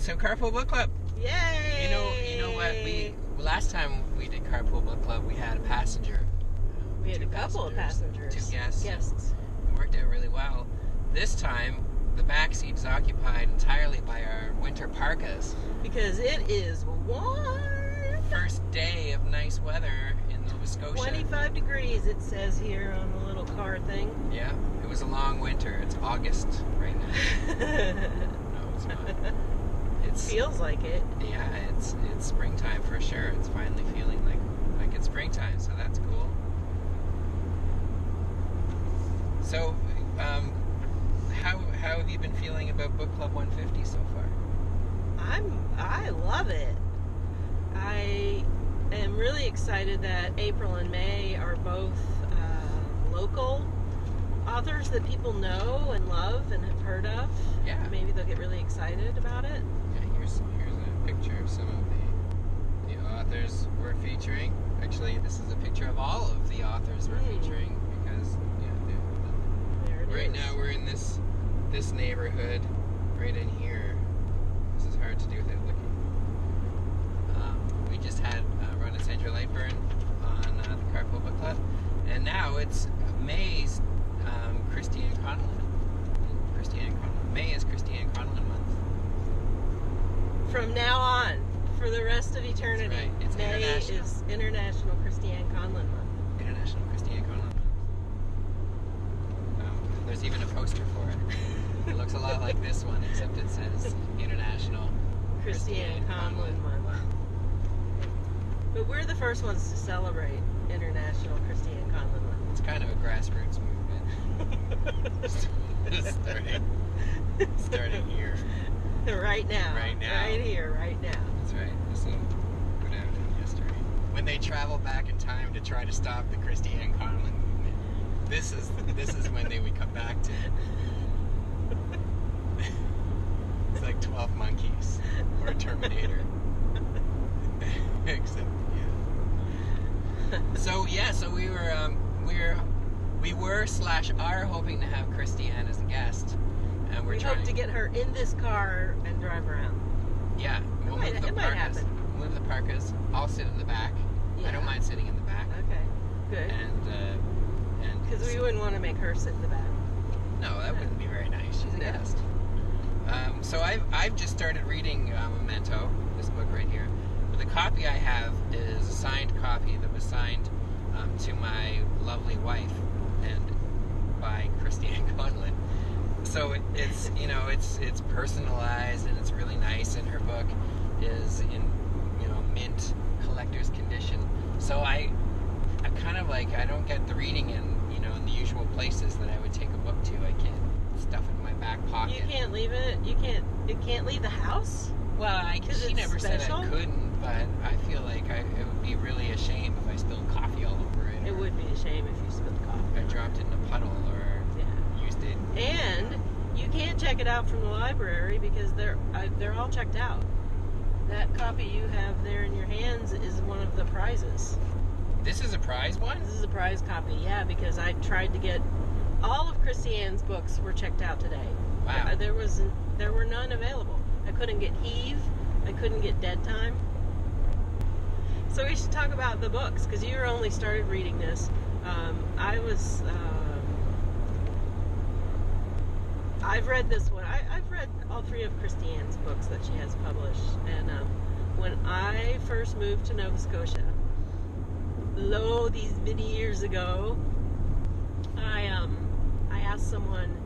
So Carpool Book Club. Yay! You know what? Last time we did Carpool Book Club, we had a passenger. We had a couple of passengers. 2 guests. Guests. It worked out really well. This time, the back seat is occupied entirely by our winter parkas. Because it is warm. First day of nice weather in Nova Scotia. 25 degrees, it says here on the little car thing. Yeah, it was a long winter. It's August right now. No, it's not. It feels like it. Yeah, it's springtime for sure. It's finally feeling like it's springtime, so that's cool. So, how have you been feeling about Book Club 150 so far? I love it. I am really excited that April and May are both local authors that people know and love and have heard of. Yeah. Maybe they'll get really excited about it. Yeah, here's a picture of some of the authors we're featuring. Actually, this is a picture of all of the authors we're featuring because There it right is. now we're in this neighborhood right in here. This is hard to do without looking. We just had Run at Central Lightburn on the Carpool Book Club, and now it's May's Christy Ann Conlin. May is Christy Ann Conlin month. From now on, for the rest of eternity, That's right. It's May international. is International Christy Ann Conlin Month. International Christy Ann Conlin month. There's even a poster for it. It looks a lot like this one, except it says International Christy Ann Conlin Month. But we're the first ones to celebrate International Christy Ann Conlin Month. It's kind of a grassroots movement. starting here. Right now. Right now. Right here, right now. That's right. This will go down in history. When they travel back in time to try to stop the Christy Ann Conlin movement, this is when they would come back to it. It's like 12 Monkeys or a Terminator. Except, yeah. So we were/are hoping to have Christy Ann as a guest, and We hope to get her in this car and drive around. Yeah, we'll move the It might parkas. happen. We'll move the parkas. I'll sit in the back. Yeah. I don't mind sitting in the back. Okay, good. And Because we wouldn't want to make her sit in the back. no, that wouldn't be very nice. She's a No. guest. So I've just started reading Memento, this book right here. But the copy I have is a signed copy that was signed to my lovely wife and by Christy Ann Conlin. So it's personalized and it's really nice, and her book is in mint collector's condition. So I kind of I don't get the reading in the usual places that I would take a book to. I can't stuff it in my back pocket. You can't leave it. It can't leave the house. Well, she it's never said special? I couldn't, but I feel like it would be really a shame if I spilled coffee all over it. It or would be a shame if you spilled coffee. I dropped it in a puddle or Yeah. used it. And you can't check it out from the library because they're all checked out. That copy you have there in your hands is one of the prizes. This is a prize one? This is a prize copy, yeah, because I tried to get all of Christy Ann's books were checked out today. Wow. There were none available. I couldn't get Heave. I couldn't get Dead Time. So we should talk about the books because you only started reading this. I've read this one. I've read all 3 of Christy Ann's books that she has published. And when I first moved to Nova Scotia, these many years ago, I asked someone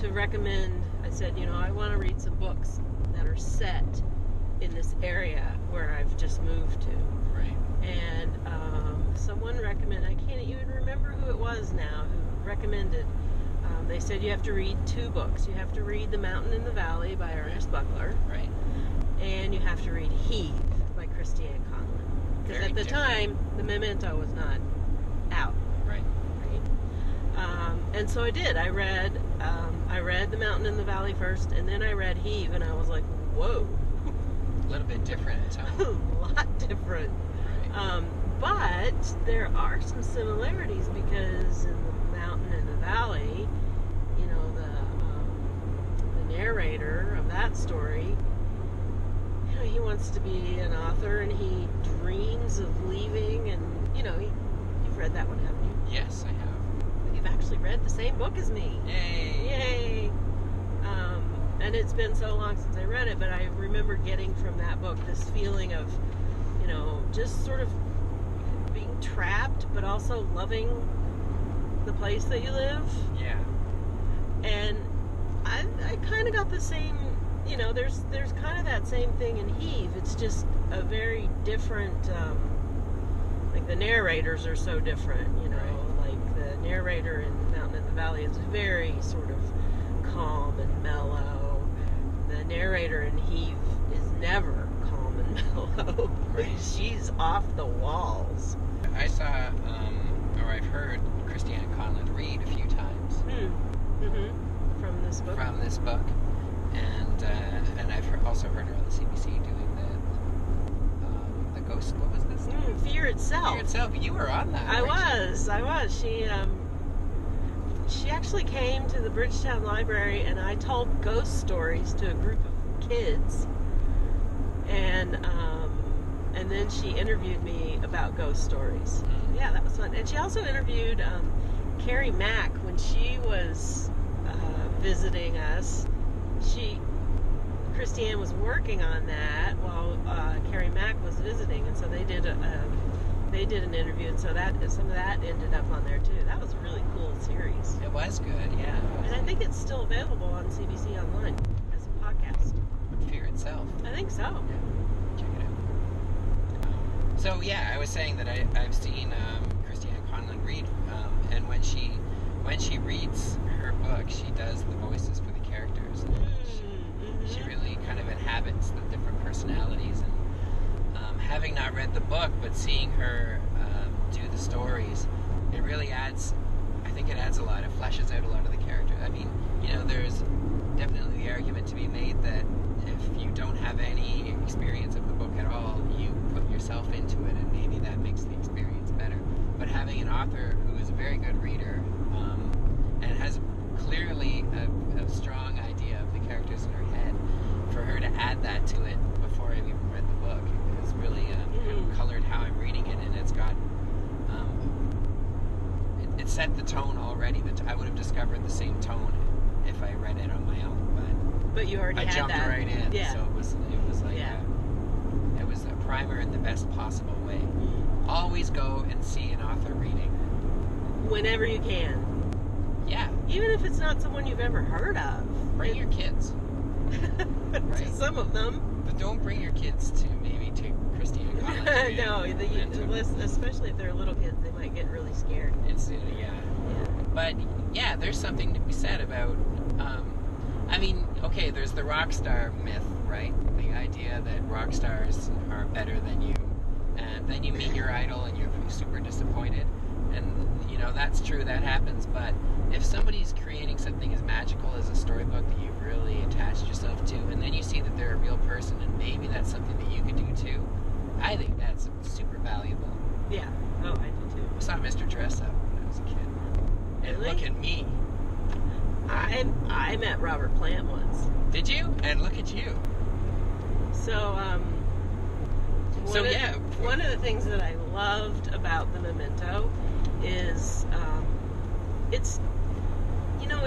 to recommend. I said, I want to read some books that are set in this area where I've just moved to. Right. And someone recommended. I can't even remember who it was now who recommended. They said you have to read 2 books. You have to read The Mountain in the Valley by Ernest Buckler. Right. And you have to read Heave by Christy Ann Conlin. Because Very at the different. time, the Memento was not out. Right. And so I did. I read The Mountain in the Valley first, and then I read Heave, and I was like, whoa. A little bit different, huh? A lot different. Right. But there are some similarities because in The Mountain in the Valley, the narrator of that story he wants to be an author, and he dreams of leaving, and you've read that one, haven't you? Yes, I have. You've actually read the same book as me. Yay! And it's been so long since I read it, but I remember getting from that book this feeling of, just sort of being trapped, but also loving the place that you live. Yeah. And I kind of got the same, there's kind of that same thing in Heave. It's just a very different, like the narrators are so different, Right. Like the narrator in Mountain in the Valley is very sort of calm and mellow. The narrator in Heave is never calm and mellow. Right. She's off the walls. I saw, or I've heard Christy Ann Conlin read a few times. From this book? From this book. And I've also heard her on the CBC doing the ghost, what was this? Fear Itself. Fear Itself. You were on that. I was. She actually came to the Bridgetown Library, and I told ghost stories to a group of kids, and then she interviewed me about ghost stories. Yeah, that was fun. And she also interviewed Carrie Mack when she was visiting us. Christy Ann was working on that while Carrie Mack was visiting, and so they did an interview, and so some of that ended up on there too. That was a really cool series. It was good, yeah. And I think it's still available on CBC Online as a podcast. Fear Itself. I think so. Yeah, check it out. So yeah, I was saying that I've seen Christy Ann Conlin read, and when she reads her book, she does the voices for the characters. She really kind of inhabits the different personalities, and having not read the book, but seeing her do the stories, it really adds, I think it adds a lot. It fleshes out a lot of the characters. I mean, there's definitely the argument to be made that if you don't have any experience of the book at all, you put yourself into it, and maybe that makes the experience better. But having an author who is a very good reader, and has clearly a strong idea of the characters in her head, for her to add that to it before I've even read the book, has really kind of colored how I'm reading it, and it's got it set the tone already. That I would have discovered the same tone if I read it on my own, but you already I had jumped that. right in. Yeah. So it was like it was a primer in the best possible way. Always go and see an author reading Whenever you can. Yeah. Even if it's not someone you've ever heard of. Bring your kids. Right. To some of them. But don't bring your kids to Christy Ann Conlin. No, especially if they're little kids, they might get really scared. It's But yeah, there's something to be said about. I mean, okay, there's the rock star myth, right? The idea that rock stars are better than you, and then you meet your idol and you're super disappointed. And that's true, that happens. But if somebody's creating something as magical as a storybook that you've really attached yourself to, and then you see that they're a real person, and maybe that's something that you could do too, I think that's super valuable. Yeah. Oh, I do too. I saw Mr. Dress Up when I was a kid. And Really? look at me. I met Robert Plant once. Did you? And look at you. So, one of the things that I loved about the Memento is it's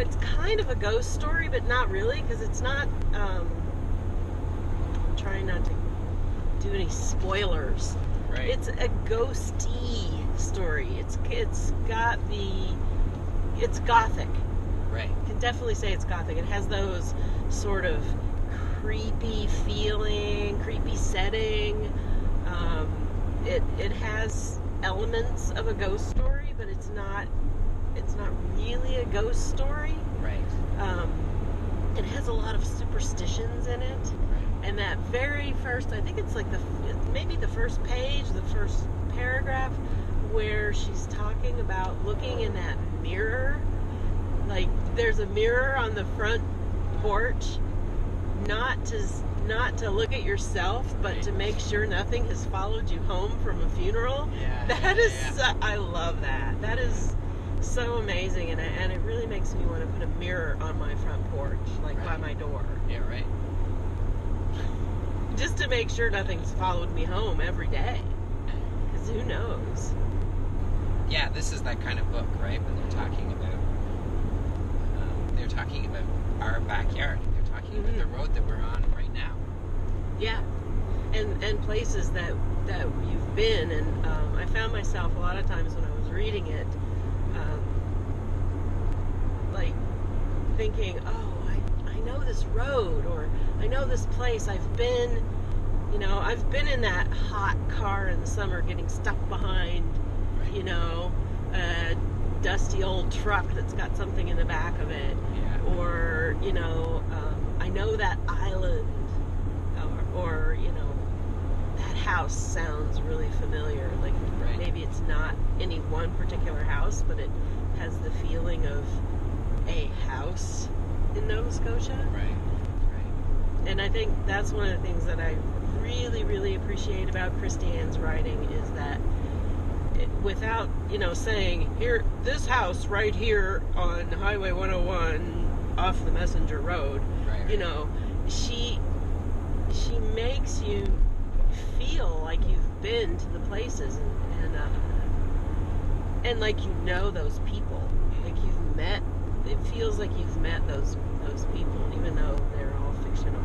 it's kind of a ghost story, but not really, because it's not. I'm trying not to do any spoilers. Right. It's a ghosty story. It's gothic. Right. You can definitely say it's gothic. It has those sort of creepy feeling, creepy setting. It has elements of a ghost story, but it's not really a ghost story. Right. It has a lot of superstitions in it. Right. And that very first, I think it's like maybe the first page, the first paragraph, where she's talking about looking in that mirror. Like, there's a mirror on the front porch, not to look at yourself, but Right. to make sure nothing has followed you home from a funeral. Yeah. I love that. That is so amazing, and it really makes me want to put a mirror on my front porch, like by Right. my door. Yeah, right. just to make sure nothing's followed me home every day. Because who knows? Yeah, this is that kind of book, right? When they're talking about our backyard. They're talking about the road that we're on right now. Yeah, and places that you've been, and I found myself a lot of times when I was reading it, like thinking, oh, I know this road, or I know this place. I've been in that hot car in the summer getting stuck behind, a dusty old truck that's got something in the back of it. Yeah. Or, I know that island, or that house sounds really familiar. Like, maybe it's not any one particular house, but it has the feeling of a house in Nova Scotia. Right. And I think that's one of the things that I really, really appreciate about Christy Ann's writing is that without, saying, here, this house right here on Highway 101 off the Messenger Road, she makes you feel like you've been to the places and like those people. Like you've met, it feels like you've met those people, even though they're all fictional.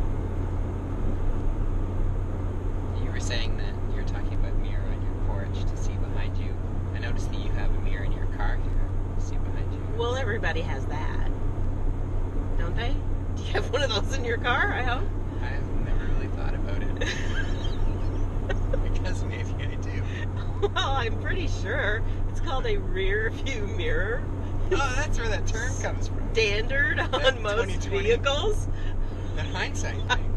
You were saying that you're talking about mirror on your porch to see behind you. I noticed that you have a mirror in your car here to see behind you. Well, everybody has that, don't they? Do you have one of those in your car, I hope? I've never really thought about it. I guess maybe I do. Well, I'm pretty sure it's called a rear view mirror. Oh, that's where that term comes from. Standard on most 2020. vehicles. The hindsight thing.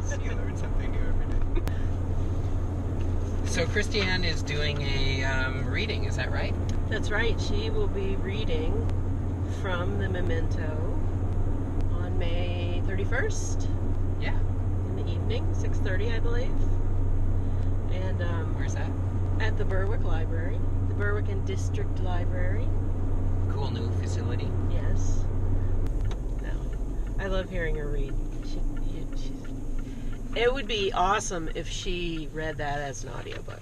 So you learn something new every day. So Christy Ann is doing a reading, is that right? That's right. She will be reading from the Memento on May 31st. Yeah. In the evening, 6:30, I believe. And where's that? At the Berwick Library, the Berwick and District Library. Cool new facility. Yes. No, I love hearing her read. It would be awesome if she read that as an audiobook.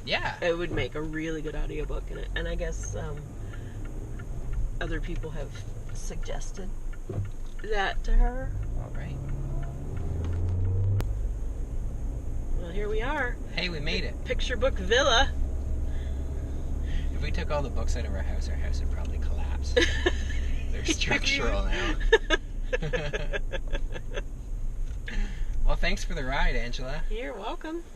Yeah. It would make a really good audiobook in it. And I guess other people have suggested that to her. All right. Well, here we are. Hey, we made it. Picture Book Villa. If we took all the books out of our house would probably collapse. They're structural now. Well, thanks for the ride, Angela. You're welcome.